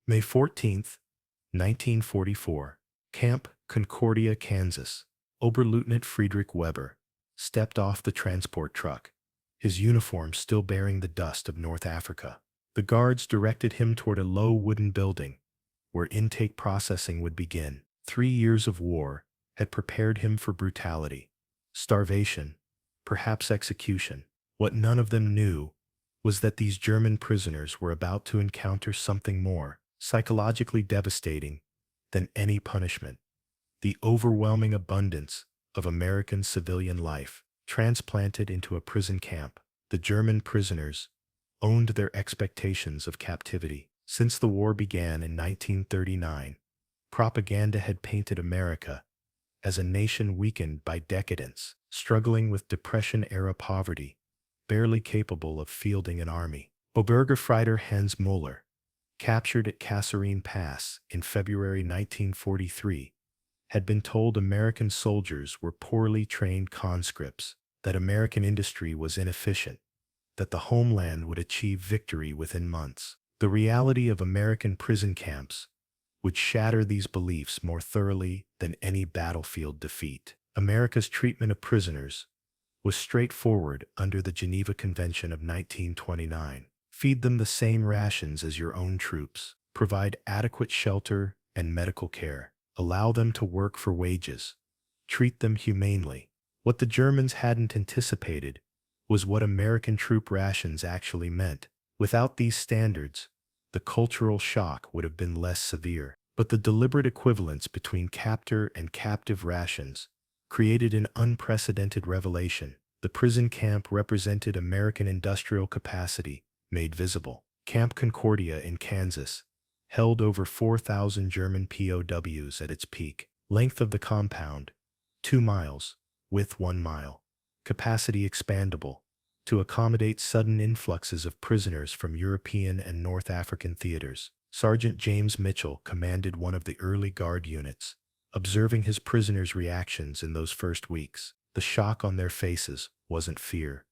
May 14th, 1944. Camp Concordia, Kansas. Oberleutnant Friedrich Weber stepped off the transport truck, his uniform still bearing the dust of North Africa. The guards directed him toward a low wooden building where intake processing would begin. 3 years of war had prepared him for brutality, starvation, perhaps execution. What none of them knew was that these German prisoners were about to encounter something more psychologically devastating than any punishment: the overwhelming abundance of American civilian life transplanted into a prison camp. The German prisoners owned their expectations of captivity. Since the war began in 1939, propaganda had painted America as a nation weakened by decadence, struggling with Depression-era poverty, barely capable of fielding an army. Obergefreiter Hans Müller, captured at Kasserine Pass in February 1943, had been told American soldiers were poorly trained conscripts, that American industry was inefficient, that the homeland would achieve victory within months. The reality of American prison camps would shatter these beliefs more thoroughly than any battlefield defeat. America's treatment of prisoners was straightforward under the Geneva Convention of 1929. Feed them the same rations as your own troops. Provide adequate shelter and medical care. Allow them to work for wages. Treat them humanely. What the Germans hadn't anticipated was what American troop rations actually meant. Without these standards, the cultural shock would have been less severe. But the deliberate equivalence between captor and captive rations created an unprecedented revelation. The prison camp represented American industrial capacity made visible. Camp Concordia in Kansas held over 4,000 German POWs at its peak. Length of the compound, 2 miles, width 1 mile. Capacity expandable to accommodate sudden influxes of prisoners from European and North African theaters. Sergeant James Mitchell commanded one of the early guard units. Observing his prisoners' reactions in those first weeks, the shock on their faces wasn't fear,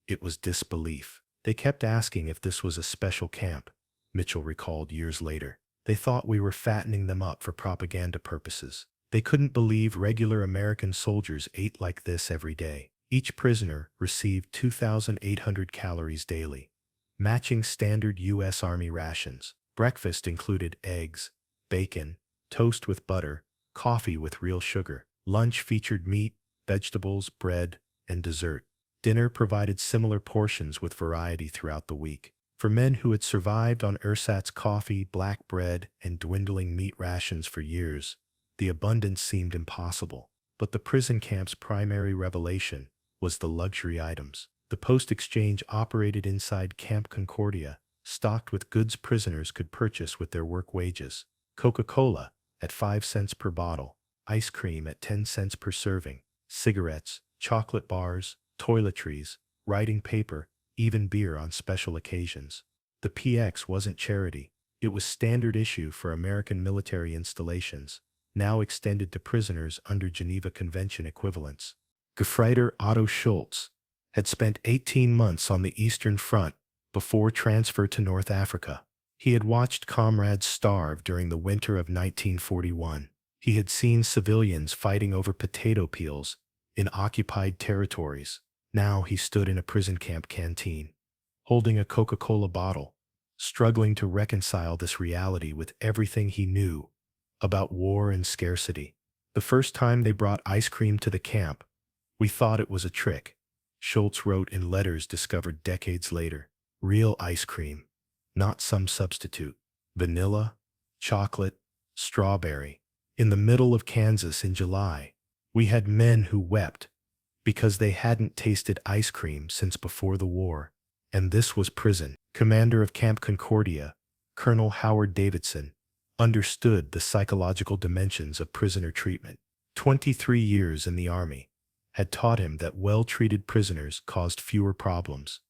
it was disbelief. They kept asking if this was a special camp, Mitchell recalled years later. They thought we were fattening them up for propaganda purposes. They couldn't believe regular American soldiers ate like this every day. Each prisoner received 2,800 calories daily, matching standard U.S. Army rations. Breakfast included eggs, bacon, toast with butter, coffee with real sugar. Lunch featured meat, vegetables, bread, and dessert. Dinner provided similar portions with variety throughout the week. For men who had survived on ersatz coffee, black bread, and dwindling meat rations for years, the abundance seemed impossible. But the prison camp's primary revelation was the luxury items. The post-exchange operated inside Camp Concordia, stocked with goods prisoners could purchase with their work wages. Coca-Cola at 5 cents per bottle, ice cream at 10 cents per serving, cigarettes, chocolate bars, toiletries, writing paper, even beer on special occasions. The PX wasn't charity. It was standard issue for American military installations, now extended to prisoners under Geneva Convention equivalents. Gefreiter Otto Schultz had spent 18 months on the Eastern Front before transfer to North Africa. He had watched comrades starve during the winter of 1941. He had seen civilians fighting over potato peels in occupied territories. Now he stood in a prison camp canteen, holding a Coca-Cola bottle, struggling to reconcile this reality with everything he knew about war and scarcity. The first time they brought ice cream to the camp, we thought it was a trick, Schultz wrote in letters discovered decades later. Real ice cream, not some substitute. Vanilla, chocolate, strawberry. In the middle of Kansas in July, we had men who wept because they hadn't tasted ice cream since before the war. And this was prison. Commander of Camp Concordia, Colonel Howard Davidson, understood the psychological dimensions of prisoner treatment. 23 years in the Army had taught him that well-treated prisoners caused fewer problems,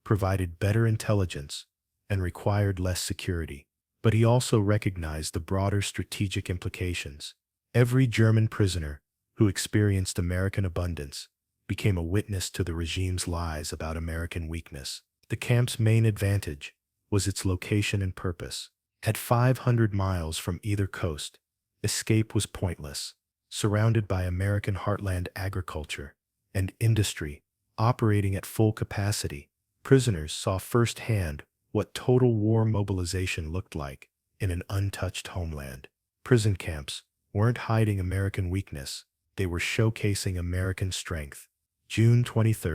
provided better intelligence, and required less security. But he also recognized the broader strategic implications. Every German prisoner who experienced American abundance became a witness to the regime's lies about American weakness. The camp's main advantage was its location and purpose. At 500 miles from either coast, escape was pointless. Surrounded by American heartland agriculture and industry operating at full capacity, prisoners saw firsthand what total war mobilization looked like in an untouched homeland. Prison camps weren't hiding American weakness, they were showcasing American strength. June 23,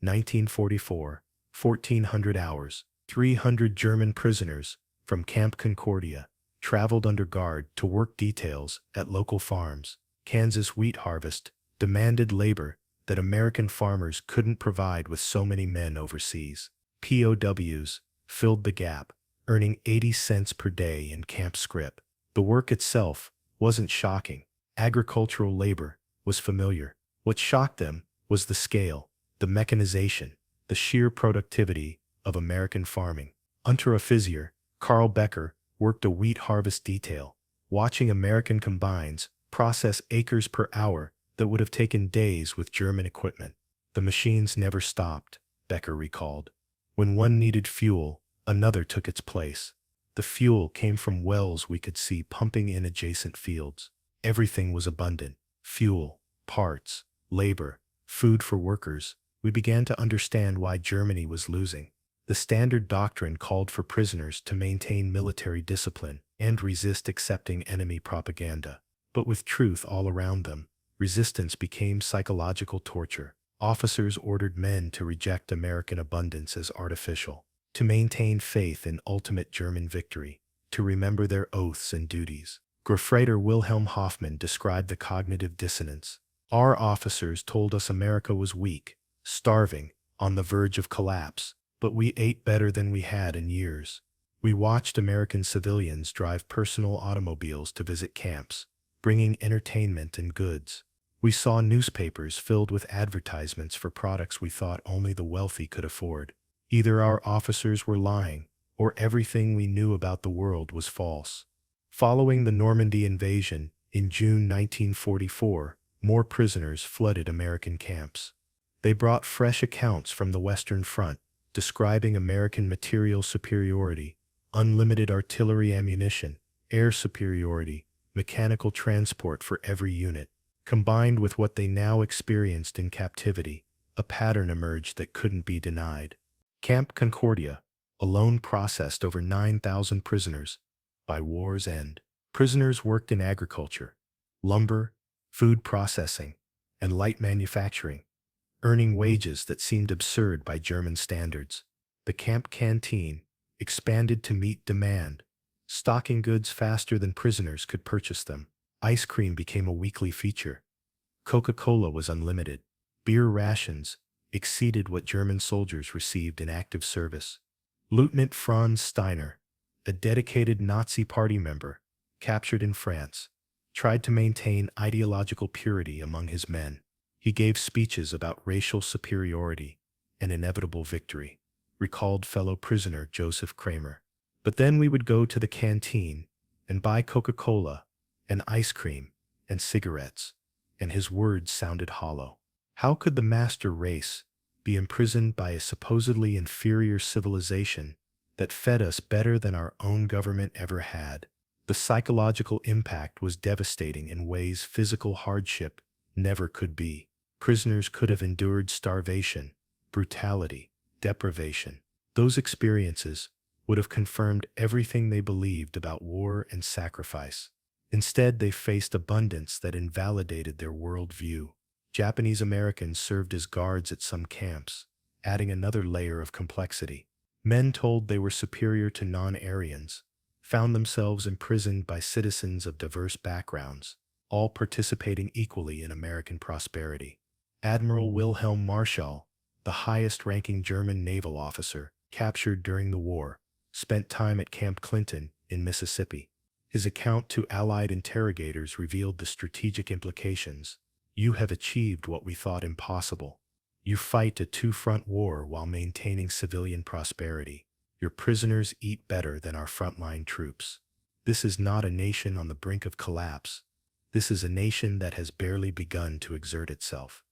1944, 1400 hours, 300 German prisoners from Camp Concordia traveled under guard to work details at local farms. Kansas wheat harvest demanded labor that American farmers couldn't provide with so many men overseas. POWs filled the gap, earning 80 cents per day in camp scrip. The work itself wasn't shocking. Agricultural labor was familiar. What shocked them was the scale, the mechanization, the sheer productivity of American farming. Unteroffizier Carl Becker worked a wheat harvest detail, watching American combines process acres per hour that would have taken days with German equipment. The machines never stopped, Becker recalled. When one needed fuel, another took its place. The fuel came from wells we could see pumping in adjacent fields. Everything was abundant: fuel, parts, labor, food for workers. We began to understand why Germany was losing. The standard doctrine called for prisoners to maintain military discipline and resist accepting enemy propaganda. But with truth all around them, resistance became psychological torture. Officers ordered men to reject American abundance as artificial, to maintain faith in ultimate German victory, to remember their oaths and duties. Gefreiter Wilhelm Hoffmann described the cognitive dissonance. Our officers told us America was weak, starving, on the verge of collapse, but we ate better than we had in years. We watched American civilians drive personal automobiles to visit camps, bringing entertainment and goods. We saw newspapers filled with advertisements for products we thought only the wealthy could afford. Either our officers were lying, or everything we knew about the world was false. Following the Normandy invasion in June 1944, more prisoners flooded American camps. They brought fresh accounts from the Western Front, describing American material superiority, unlimited artillery ammunition, air superiority, mechanical transport for every unit. Combined with what they now experienced in captivity, a pattern emerged that couldn't be denied. Camp Concordia alone processed over 9,000 prisoners by war's end. Prisoners worked in agriculture, lumber, food processing, and light manufacturing, earning wages that seemed absurd by German standards. The camp canteen expanded to meet demand, stocking goods faster than prisoners could purchase them. Ice cream became a weekly feature. Coca-Cola was unlimited. Beer rations exceeded what German soldiers received in active service. Lieutenant Franz Steiner, a dedicated Nazi Party member, captured in France, tried to maintain ideological purity among his men. He gave speeches about racial superiority and inevitable victory, recalled fellow prisoner Joseph Kramer. But then we would go to the canteen and buy Coca-Cola and ice cream and cigarettes, and his words sounded hollow. How could the master race be imprisoned by a supposedly inferior civilization that fed us better than our own government ever had? The psychological impact was devastating in ways physical hardship never could be. Prisoners could have endured starvation, brutality, deprivation. Those experiences would have confirmed everything they believed about war and sacrifice. Instead, they faced abundance that invalidated their worldview. Japanese Americans served as guards at some camps, adding another layer of complexity. Men told they were superior to non-Aryans found themselves imprisoned by citizens of diverse backgrounds, all participating equally in American prosperity. Admiral Wilhelm Marschall, the highest-ranking German naval officer captured during the war, spent time at Camp Clinton in Mississippi. His account to Allied interrogators revealed the strategic implications. You have achieved what we thought impossible. You fight a two-front war while maintaining civilian prosperity. Your prisoners eat better than our frontline troops. This is not a nation on the brink of collapse. This is a nation that has barely begun to exert itself.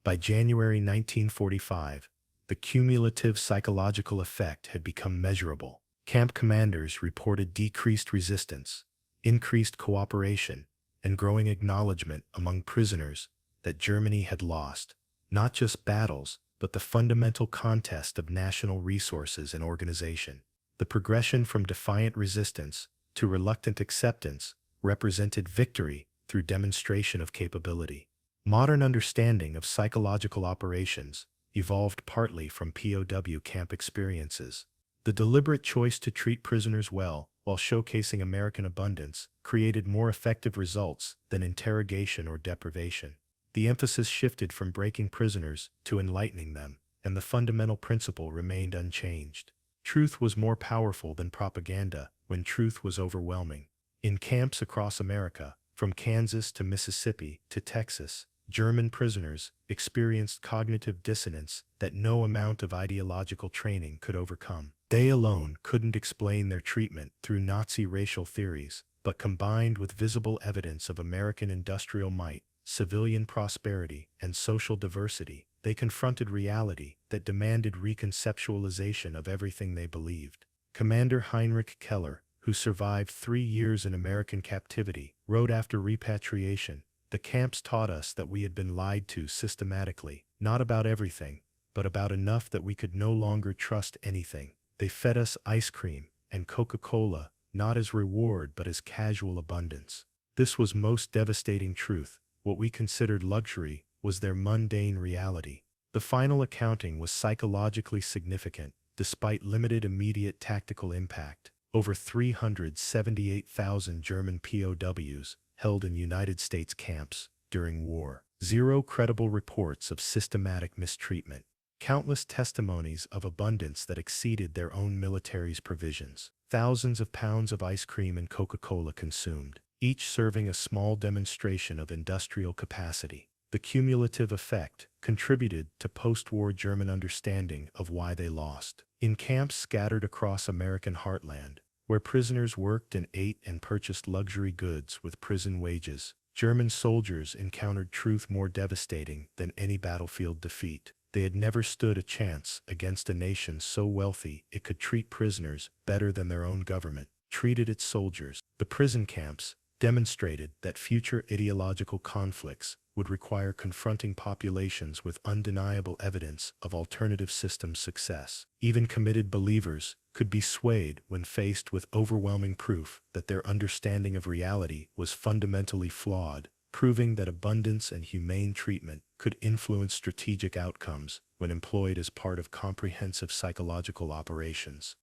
By January 1945, the cumulative psychological effect had become measurable. Camp commanders reported decreased resistance, increased cooperation, and growing acknowledgement among prisoners that Germany had lost, not just battles, but the fundamental contest of national resources and organization. The progression from defiant resistance to reluctant acceptance represented victory through demonstration of capability. Modern understanding of psychological operations evolved partly from POW camp experiences. The deliberate choice to treat prisoners well while showcasing American abundance created more effective results than interrogation or deprivation. The emphasis shifted from breaking prisoners to enlightening them, and the fundamental principle remained unchanged. Truth was more powerful than propaganda when truth was overwhelming. In camps across America, from Kansas to Mississippi to Texas, German prisoners experienced cognitive dissonance that no amount of ideological training could overcome. They alone couldn't explain their treatment through Nazi racial theories, but combined with visible evidence of American industrial might, civilian prosperity, and social diversity, they confronted reality that demanded reconceptualization of everything they believed. Commander Heinrich Keller, who survived 3 years in American captivity, wrote after repatriation, "The camps taught us that we had been lied to systematically, not about everything, but about enough that we could no longer trust anything. They fed us ice cream and Coca-Cola, not as reward but as casual abundance. This was most devastating truth. What we considered luxury was their mundane reality." The final accounting was psychologically significant, despite limited immediate tactical impact. Over 378,000 German POWs held in United States camps during war. Zero credible reports of systematic mistreatment. Countless testimonies of abundance that exceeded their own military's provisions. Thousands of pounds of ice cream and Coca-Cola consumed, each serving a small demonstration of industrial capacity. The cumulative effect contributed to post-war German understanding of why they lost. In camps scattered across American heartland, where prisoners worked and ate and purchased luxury goods with prison wages, German soldiers encountered truth more devastating than any battlefield defeat. They had never stood a chance against a nation so wealthy it could treat prisoners better than their own government treated its soldiers. The prison camps demonstrated that future ideological conflicts would require confronting populations with undeniable evidence of alternative system success. Even committed believers could be swayed when faced with overwhelming proof that their understanding of reality was fundamentally flawed, proving that abundance and humane treatment could influence strategic outcomes when employed as part of comprehensive psychological operations.